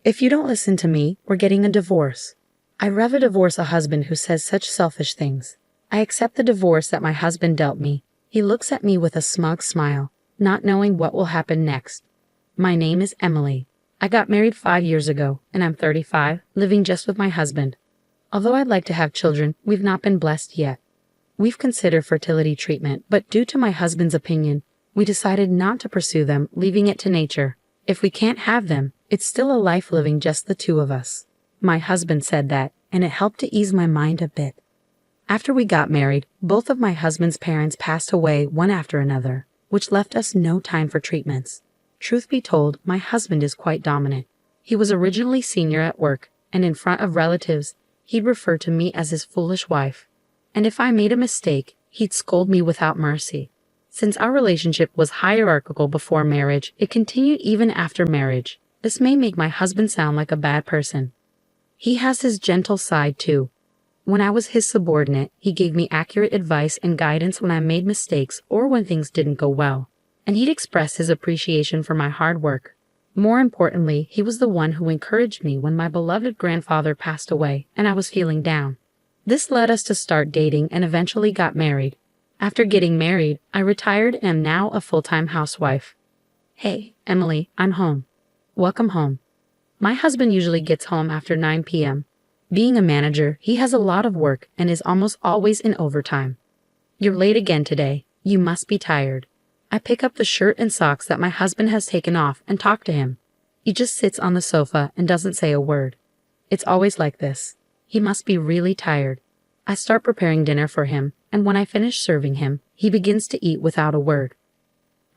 If you don't listen to me, we're getting a divorce. I'd rather divorce a husband who says such selfish things. I accept the divorce that my husband dealt me. He looks at me with a smug smile, not knowing what will happen next. My name is Emily. I got married 5 years ago, and I'm 35, living just with my husband. Although I'd like to have children, we've not been blessed yet. We've considered fertility treatment, but due to my husband's opinion, we decided not to pursue them, leaving it to nature. If we can't have them, it's still a life living just the two of us. My husband said that, and it helped to ease my mind a bit. After we got married, both of my husband's parents passed away one after another, which left us no time for treatments. Truth be told, my husband is quite dominant. He was originally senior at work, and in front of relatives, he'd refer to me as his foolish wife. And if I made a mistake, he'd scold me without mercy. Since our relationship was hierarchical before marriage, it continued even after marriage. This may make my husband sound like a bad person. He has his gentle side too. When I was his subordinate, he gave me accurate advice and guidance when I made mistakes or when things didn't go well. And he'd express his appreciation for my hard work. More importantly, he was the one who encouraged me when my beloved grandfather passed away and I was feeling down. This led us to start dating and eventually got married. After getting married, I retired and am now a full-time housewife. Hey, Emily, I'm home. Welcome home. My husband usually gets home after 9 p.m. Being a manager, he has a lot of work and is almost always in overtime. You're late again today. You must be tired. I pick up the shirt and socks that my husband has taken off and talk to him. He just sits on the sofa and doesn't say a word. It's always like this. He must be really tired. I start preparing dinner for him, and when I finish serving him, he begins to eat without a word.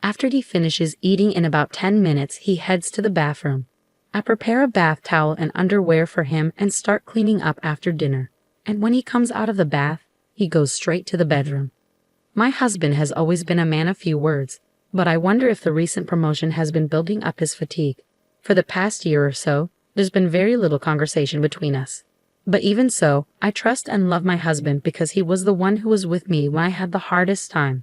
After he finishes eating in about 10 minutes, he heads to the bathroom. I prepare a bath towel and underwear for him and start cleaning up after dinner. And when he comes out of the bath, he goes straight to the bedroom. My husband has always been a man of few words, but I wonder if the recent promotion has been building up his fatigue. For the past year or so, there's been very little conversation between us. But even so, I trust and love my husband because he was the one who was with me when I had the hardest time.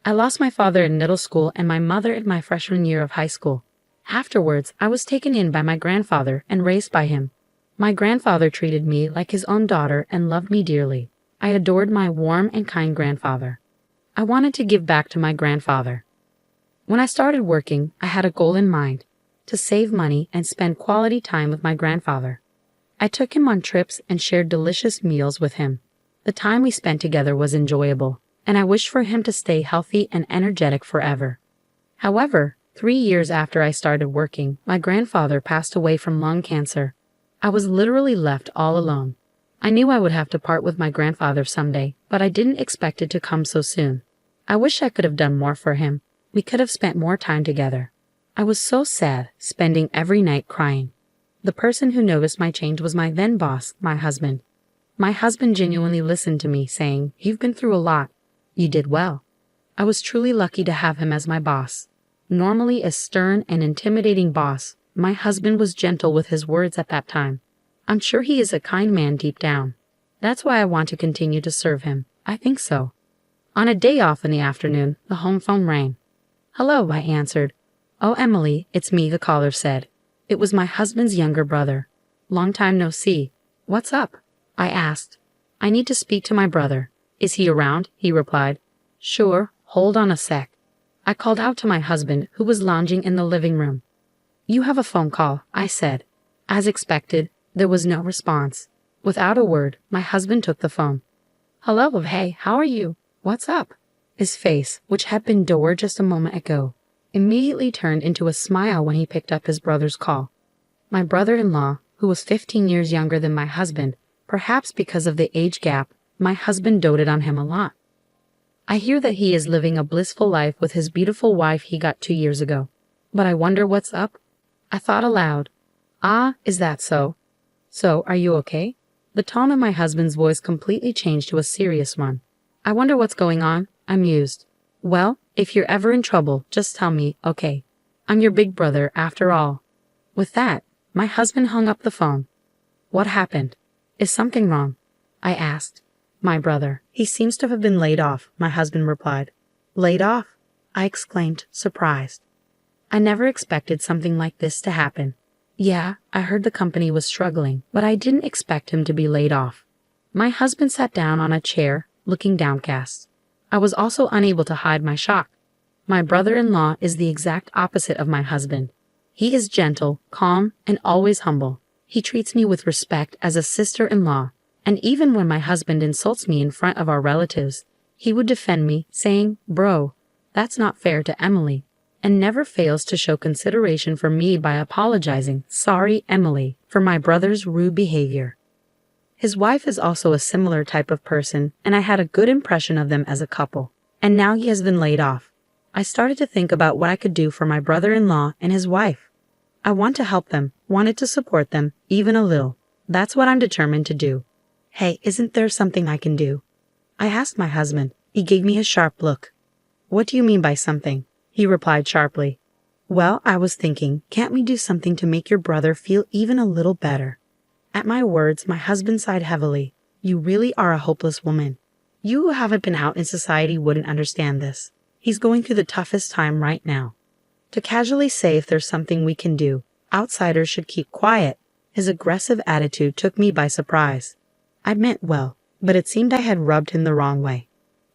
I lost my father in middle school and my mother in my freshman year of high school. Afterwards, I was taken in by my grandfather and raised by him. My grandfather treated me like his own daughter and loved me dearly. I adored my warm and kind grandfather. I wanted to give back to my grandfather. When I started working, I had a goal in mind: to save money and spend quality time with my grandfather. I took him on trips and shared delicious meals with him. The time we spent together was enjoyable, and I wished for him to stay healthy and energetic forever. However, 3 years after I started working, my grandfather passed away from lung cancer. I was literally left all alone. I knew I would have to part with my grandfather someday, but I didn't expect it to come so soon. I wish I could have done more for him. We could have spent more time together. I was so sad, spending every night crying. The person who noticed my change was my then boss, my husband. My husband genuinely listened to me, saying, "You've been through a lot. You did well." I was truly lucky to have him as my boss. Normally a stern and intimidating boss, my husband was gentle with his words at that time. I'm sure he is a kind man deep down. That's why I want to continue to serve him. I think so. On a day off in the afternoon, the home phone rang. "Hello," I answered. "Oh, Emily, it's me," the caller said. It was my husband's younger brother. "Long time no see. What's up?" I asked. "I need to speak to my brother." "Is he around?" he replied. "Sure, hold on a sec." I called out to my husband, who was lounging in the living room. "You have a phone call," I said. As expected, there was no response. Without a word, my husband took the phone. "Hello, hey, how are you? What's up?" His face, which had been dour just a moment ago, immediately turned into a smile when he picked up his brother's call. My brother-in-law, who was 15 years younger than my husband, perhaps because of the age gap, my husband doted on him a lot. I hear that he is living a blissful life with his beautiful wife he got 2 years ago. But I wonder what's up? I thought aloud. Ah, is that so? So, are you okay? The tone of my husband's voice completely changed to a serious one. I wonder what's going on? I mused. Well, if you're ever in trouble, just tell me, okay? I'm your big brother, after all. With that, my husband hung up the phone. What happened? Is something wrong? I asked. My brother. He seems to have been laid off, my husband replied. Laid off? I exclaimed, surprised. I never expected something like this to happen. Yeah, I heard the company was struggling, but I didn't expect him to be laid off. My husband sat down on a chair, looking downcast. I was also unable to hide my shock. My brother-in-law is the exact opposite of my husband. He is gentle, calm, and always humble. He treats me with respect as a sister-in-law, and even when my husband insults me in front of our relatives, he would defend me, saying, "Bro, that's not fair to Emily," and never fails to show consideration for me by apologizing, "Sorry, Emily, for my brother's rude behavior." His wife is also a similar type of person, and I had a good impression of them as a couple. And now he has been laid off. I started to think about what I could do for my brother-in-law and his wife. I want to help them, wanted to support them, even a little. That's what I'm determined to do. Hey, isn't there something I can do? I asked my husband. He gave me a sharp look. What do you mean by something? He replied sharply. Well, I was thinking, can't we do something to make your brother feel even a little better? At my words, my husband sighed heavily. You really are a hopeless woman. You who haven't been out in society wouldn't understand this. He's going through the toughest time right now. To casually say if there's something we can do, outsiders should keep quiet. His aggressive attitude took me by surprise. I meant well, but it seemed I had rubbed him the wrong way.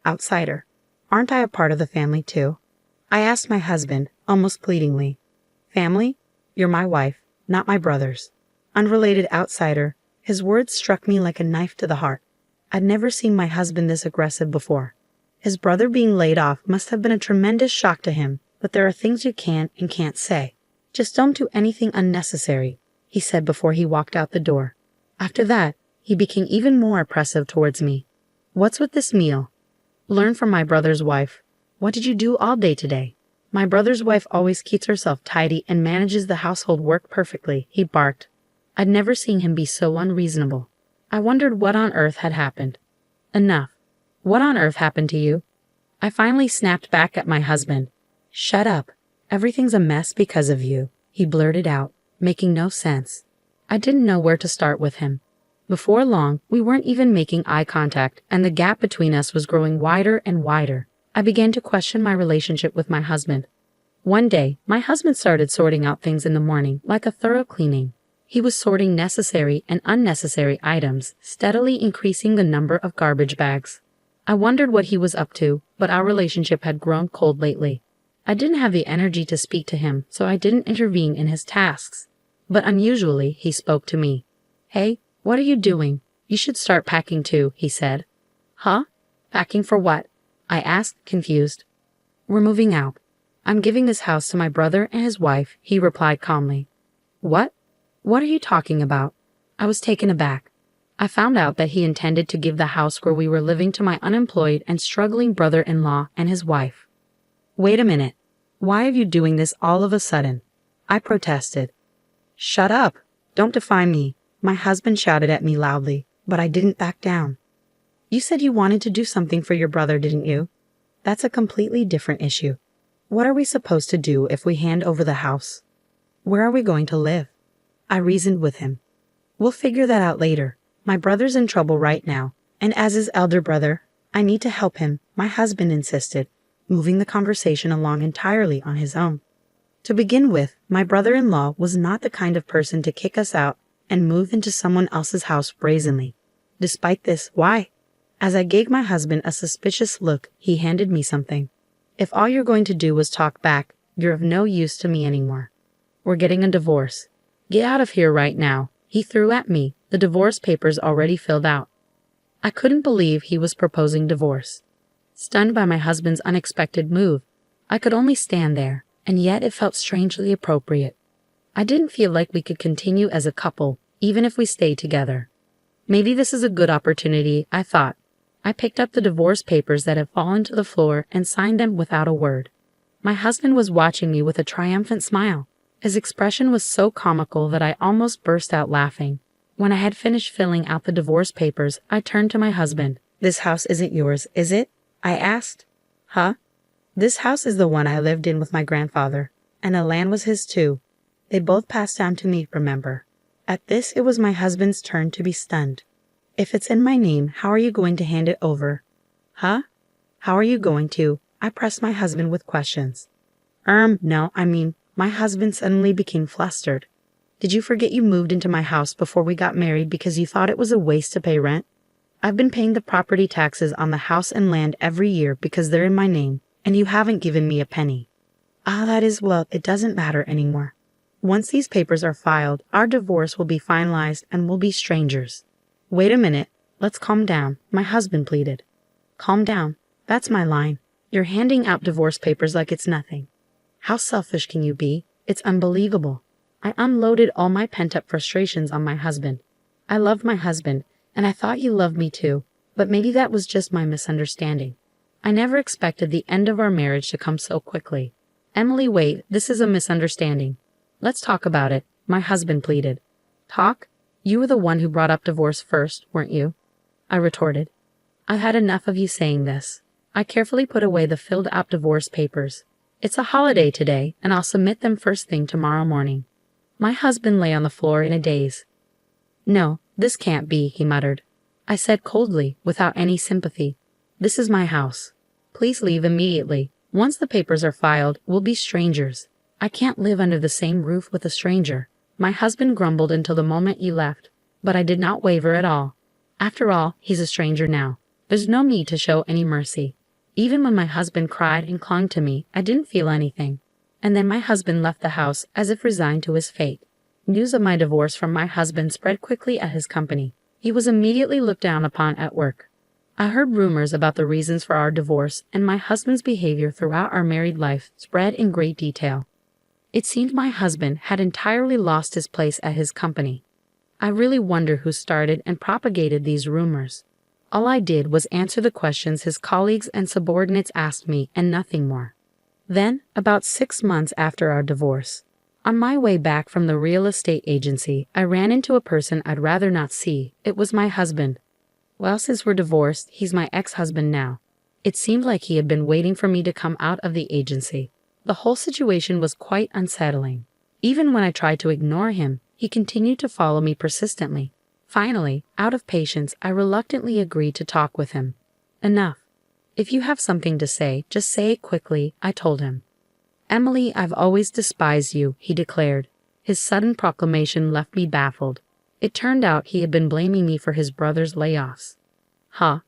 Outsider. Aren't I a part of the family too? I asked my husband, almost pleadingly. Family? You're my wife, not my brother's. Unrelated outsider. His words struck me like a knife to the heart. I'd never seen my husband this aggressive before. His brother being laid off must have been a tremendous shock to him, but there are things you can and can't say. Just don't do anything unnecessary, he said before he walked out the door. After that, he became even more oppressive towards me. What's with this meal? Learn from my brother's wife. What did you do all day today? My brother's wife always keeps herself tidy and manages the household work perfectly, he barked. I'd never seen him be so unreasonable. I wondered what on earth had happened. Enough. What on earth happened to you? I finally snapped back at my husband. Shut up. Everything's a mess because of you, he blurted out, making no sense. I didn't know where to start with him. Before long, we weren't even making eye contact, and the gap between us was growing wider and wider. I began to question my relationship with my husband. One day, my husband started sorting out things in the morning, like a thorough cleaning. He was sorting necessary and unnecessary items, steadily increasing the number of garbage bags. I wondered what he was up to, but our relationship had grown cold lately. I didn't have the energy to speak to him, so I didn't intervene in his tasks. But unusually, he spoke to me. Hey, what are you doing? You should start packing too, he said. Huh? Packing for what? I asked, confused. We're moving out. I'm giving this house to my brother and his wife, he replied calmly. What? What are you talking about? I was taken aback. I found out that he intended to give the house where we were living to my unemployed and struggling brother-in-law and his wife. Wait a minute. Why are you doing this all of a sudden? I protested. Shut up. Don't define me. My husband shouted at me loudly, but I didn't back down. You said you wanted to do something for your brother, didn't you? That's a completely different issue. What are we supposed to do if we hand over the house? Where are we going to live? I reasoned with him. We'll figure that out later. My brother's in trouble right now, and as his elder brother, I need to help him, my husband insisted, moving the conversation along entirely on his own. To begin with, my brother-in-law was not the kind of person to kick us out and move into someone else's house brazenly. Despite this, why? As I gave my husband a suspicious look, he handed me something. If all you're going to do was talk back, you're of no use to me anymore. We're getting a divorce. Get out of here right now, he threw at me, the divorce papers already filled out. I couldn't believe he was proposing divorce. Stunned by my husband's unexpected move, I could only stand there, and yet it felt strangely appropriate. I didn't feel like we could continue as a couple, even if we stayed together. Maybe this is a good opportunity, I thought. I picked up the divorce papers that had fallen to the floor and signed them without a word. My husband was watching me with a triumphant smile. His expression was so comical that I almost burst out laughing. When I had finished filling out the divorce papers, I turned to my husband. This house isn't yours, is it? I asked. Huh? This house is the one I lived in with my grandfather, and the land was his too. They both passed down to me, remember. At this, it was my husband's turn to be stunned. If it's in my name, how are you going to hand it over? Huh? How are you going to? I pressed my husband with questions. No, my husband suddenly became flustered. Did you forget you moved into my house before we got married because you thought it was a waste to pay rent? I've been paying the property taxes on the house and land every year because they're in my name, and you haven't given me a penny. Well, it doesn't matter anymore. Once these papers are filed, our divorce will be finalized and we'll be strangers. Wait a minute, let's calm down, my husband pleaded. Calm down, that's my line. You're handing out divorce papers like it's nothing. How selfish can you be? It's unbelievable. I unloaded all my pent-up frustrations on my husband. I loved my husband, and I thought he loved me too, but maybe that was just my misunderstanding. I never expected the end of our marriage to come so quickly. Emily, wait, this is a misunderstanding. Let's talk about it, my husband pleaded. Talk? You were the one who brought up divorce first, weren't you? I retorted. I've had enough of you saying this. I carefully put away the filled-out divorce papers. It's a holiday today, and I'll submit them first thing tomorrow morning. My husband lay on the floor in a daze. No, this can't be, he muttered. I said coldly, without any sympathy. This is my house. Please leave immediately. Once the papers are filed, we'll be strangers. I can't live under the same roof with a stranger. My husband grumbled until the moment you left, but I did not waver at all. After all, he's a stranger now. There's no need to show any mercy. Even when my husband cried and clung to me, I didn't feel anything. And then my husband left the house as if resigned to his fate. News of my divorce from my husband spread quickly at his company. He was immediately looked down upon at work. I heard rumors about the reasons for our divorce, and my husband's behavior throughout our married life spread in great detail. It seemed my husband had entirely lost his place at his company. I really wonder who started and propagated these rumors. All I did was answer the questions his colleagues and subordinates asked me, and nothing more. Then, about 6 months after our divorce, on my way back from the real estate agency, I ran into a person I'd rather not see. It was my husband. Well, since we're divorced, he's my ex-husband now. It seemed like he had been waiting for me to come out of the agency. The whole situation was quite unsettling. Even when I tried to ignore him, he continued to follow me persistently. Finally, out of patience, I reluctantly agreed to talk with him. Enough. If you have something to say, just say it quickly, I told him. Emily, I've always despised you, he declared. His sudden proclamation left me baffled. It turned out he had been blaming me for his brother's layoffs. Huh?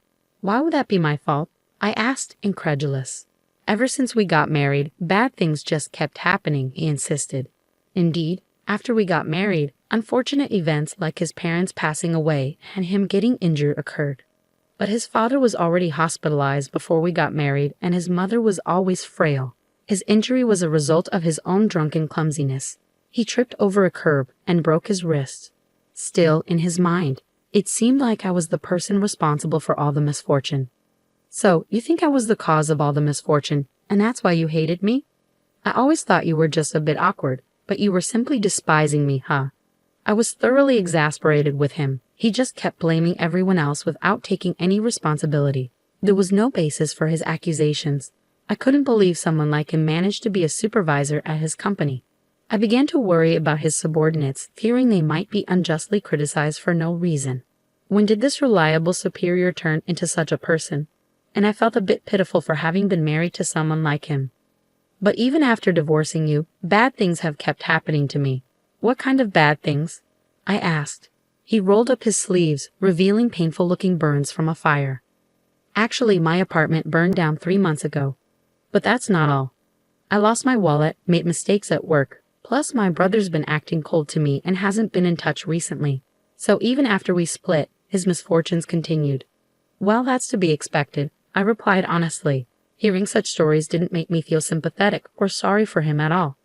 Why would that be my fault? I asked, incredulous. Ever since we got married, bad things just kept happening, he insisted. Indeed, after we got married, unfortunate events like his parents passing away and him getting injured occurred. But his father was already hospitalized before we got married, and his mother was always frail. His injury was a result of his own drunken clumsiness. He tripped over a curb and broke his wrist. Still, in his mind, it seemed like I was the person responsible for all the misfortune. So, you think I was the cause of all the misfortune, and that's why you hated me? I always thought you were just a bit awkward, but you were simply despising me, huh? I was thoroughly exasperated with him. He just kept blaming everyone else without taking any responsibility. There was no basis for his accusations. I couldn't believe someone like him managed to be a supervisor at his company. I began to worry about his subordinates, fearing they might be unjustly criticized for no reason. When did this reliable superior turn into such a person? And I felt a bit pitiful for having been married to someone like him. But even after divorcing you, bad things have kept happening to me. What kind of bad things? I asked. He rolled up his sleeves, revealing painful-looking burns from a fire. Actually, my apartment burned down 3 months ago. But that's not all. I lost my wallet, made mistakes at work, plus my brother's been acting cold to me and hasn't been in touch recently. So even after we split, his misfortunes continued. Well, that's to be expected, I replied honestly. Hearing such stories didn't make me feel sympathetic or sorry for him at all.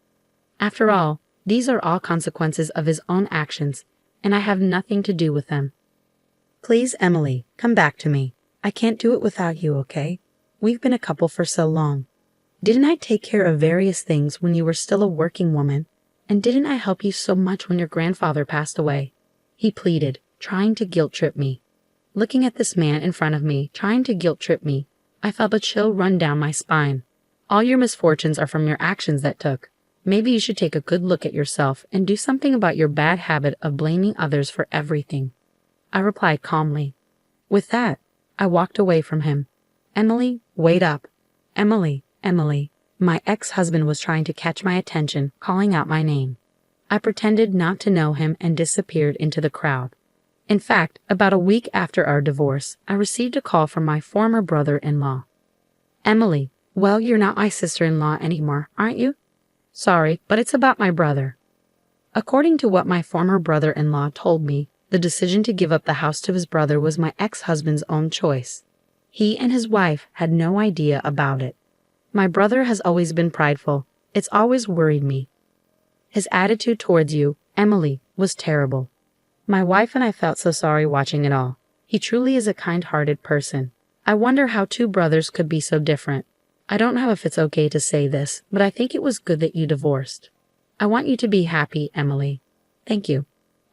After all, these are all consequences of his own actions, and I have nothing to do with them. Please, Emily, come back to me. I can't do it without you, okay? We've been a couple for so long. Didn't I take care of various things when you were still a working woman? And didn't I help you so much when your grandfather passed away? He pleaded, trying to guilt-trip me. Looking at this man in front of me, trying to guilt-trip me, I felt a chill run down my spine. All your misfortunes are from your actions that took. Maybe you should take a good look at yourself and do something about your bad habit of blaming others for everything. I replied calmly. With that, I walked away from him. Emily, wait up. Emily, Emily. My ex-husband was trying to catch my attention, calling out my name. I pretended not to know him and disappeared into the crowd. In fact, about a week after our divorce, I received a call from my former brother-in-law. Emily, well, you're not my sister-in-law anymore, aren't you? Sorry, but it's about my brother. According to what my former brother-in-law told me, the decision to give up the house to his brother was my ex-husband's own choice. He and his wife had no idea about it. My brother has always been prideful. It's always worried me. His attitude towards you, Emily, was terrible. My wife and I felt so sorry watching it all. He truly is a kind-hearted person. I wonder how two brothers could be so different. I don't know if it's okay to say this, but I think it was good that you divorced. I want you to be happy, Emily. Thank you.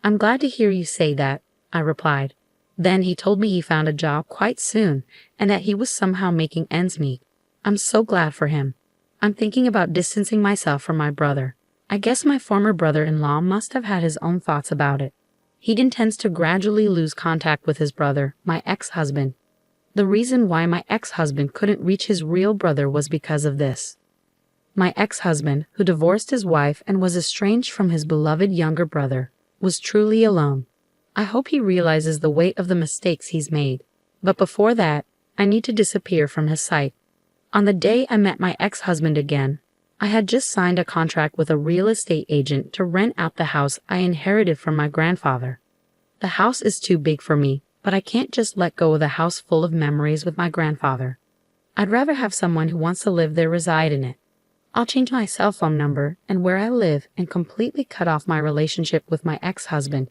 I'm glad to hear you say that, I replied. Then he told me he found a job quite soon and that he was somehow making ends meet. I'm so glad for him. I'm thinking about distancing myself from my brother. I guess my former brother-in-law must have had his own thoughts about it. He intends to gradually lose contact with his brother, my ex-husband. The reason why my ex-husband couldn't reach his real brother was because of this. My ex-husband, who divorced his wife and was estranged from his beloved younger brother, was truly alone. I hope he realizes the weight of the mistakes he's made. But before that, I need to disappear from his sight. On the day I met my ex-husband again, I had just signed a contract with a real estate agent to rent out the house I inherited from my grandfather. The house is too big for me, but I can't just let go of the house full of memories with my grandfather. I'd rather have someone who wants to live there reside in it. I'll change my cell phone number and where I live and completely cut off my relationship with my ex-husband.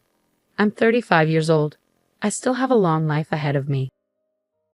I'm 35 years old. I still have a long life ahead of me.